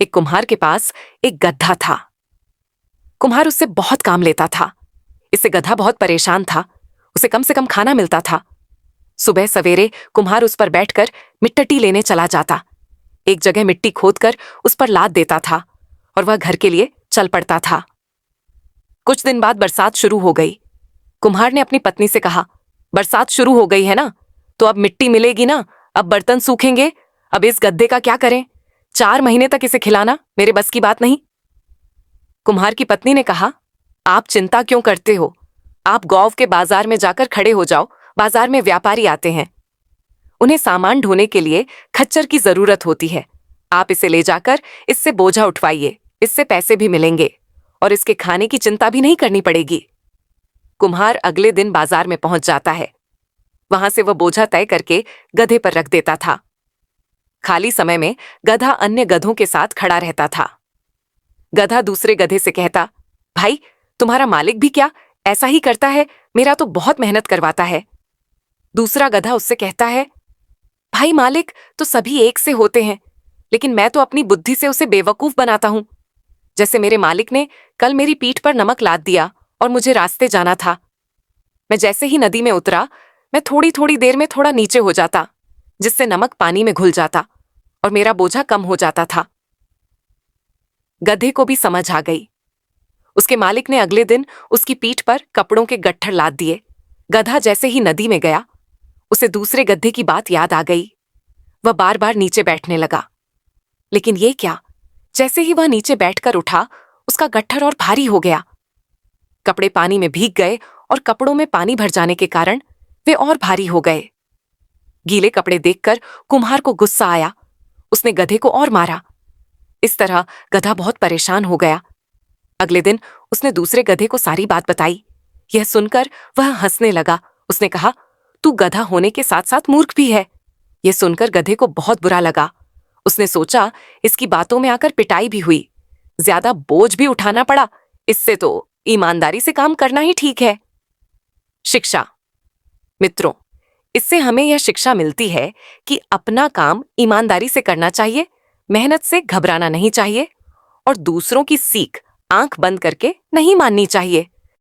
एक कुम्हार के पास एक गधा था। कुम्हार उससे बहुत काम लेता था। इससे गधा बहुत परेशान था। उसे कम से कम खाना मिलता था। सुबह सवेरे कुम्हार उस पर बैठकर मिट्टी लेने चला जाता। एक जगह मिट्टी खोदकर उस पर लाद देता था और वह घर के लिए चल पड़ता था। कुछ दिन बाद बरसात शुरू हो गई। कुम्हार ने अपनी पत्नी से कहा, बरसात शुरू हो गई है ना, तो अब मिट्टी मिलेगी ना, अब बर्तन सूखेंगे, अब इस गद्दे का क्या करें? 4 महीने तक इसे खिलाना मेरे बस की बात नहीं। कुम्हार की पत्नी ने कहा, आप चिंता क्यों करते हो? आप गांव के बाजार में जाकर खड़े हो जाओ। बाजार में व्यापारी आते हैं, उन्हें सामान ढोने के लिए खच्चर की जरूरत होती है। आप इसे ले जाकर इससे बोझा उठवाइए, इससे पैसे भी मिलेंगे और इसके खाने की चिंता भी नहीं करनी पड़ेगी। कुम्हार अगले दिन बाजार में पहुंच जाता है। वहां से वह बोझा तय करके गधे पर रख देता था। खाली समय में गधा अन्य गधों के साथ खड़ा रहता था। गधा दूसरे गधे से कहता, भाई, तुम्हारा मालिक भी क्या ऐसा ही करता है? मेरा तो बहुत मेहनत करवाता है। दूसरा गधा उससे कहता है, भाई, मालिक तो सभी एक से होते हैं, लेकिन मैं तो अपनी बुद्धि से उसे बेवकूफ बनाता हूं। जैसे मेरे मालिक ने कल मेरी पीठ पर नमक लाद दिया और मुझे रास्ते जाना था। मैं जैसे ही नदी में उतरा, मैं थोड़ी थोड़ी देर में थोड़ा नीचे हो जाता, जिससे नमक पानी में घुल जाता और मेरा बोझा कम हो जाता था। गधे को भी समझ आ गई। उसके मालिक ने अगले दिन उसकी पीठ पर कपड़ों के गट्ठर लाद दिए। गधा जैसे ही नदी में गया, उसे दूसरे गधे की बात याद आ गई। वह बार बार नीचे बैठने लगा, लेकिन ये क्या, जैसे ही वह नीचे बैठकर उठा, उसका गट्ठर और भारी हो गया। कपड़े पानी में भीग गए और कपड़ों में पानी भर जाने के कारण वे और भारी हो गए। गीले कपड़े देखकर कुम्हार को गुस्सा आया। उसने गधे को और मारा। इस तरह गधा बहुत परेशान हो गया। अगले दिन उसने दूसरे गधे को सारी बात बताई। यह सुनकर वह हंसने लगा। उसने कहा, तू गधा होने के साथ साथ मूर्ख भी है। यह सुनकर गधे को बहुत बुरा लगा। उसने सोचा, इसकी बातों में आकर पिटाई भी हुई, ज्यादा बोझ भी उठाना पड़ा, इससे तो ईमानदारी से काम करना ही ठीक है। शिक्षा। मित्रों, इससे हमें यह शिक्षा मिलती है कि अपना काम ईमानदारी से करना चाहिए, मेहनत से घबराना नहीं चाहिए और दूसरों की सीख आंख बंद करके नहीं माननी चाहिए।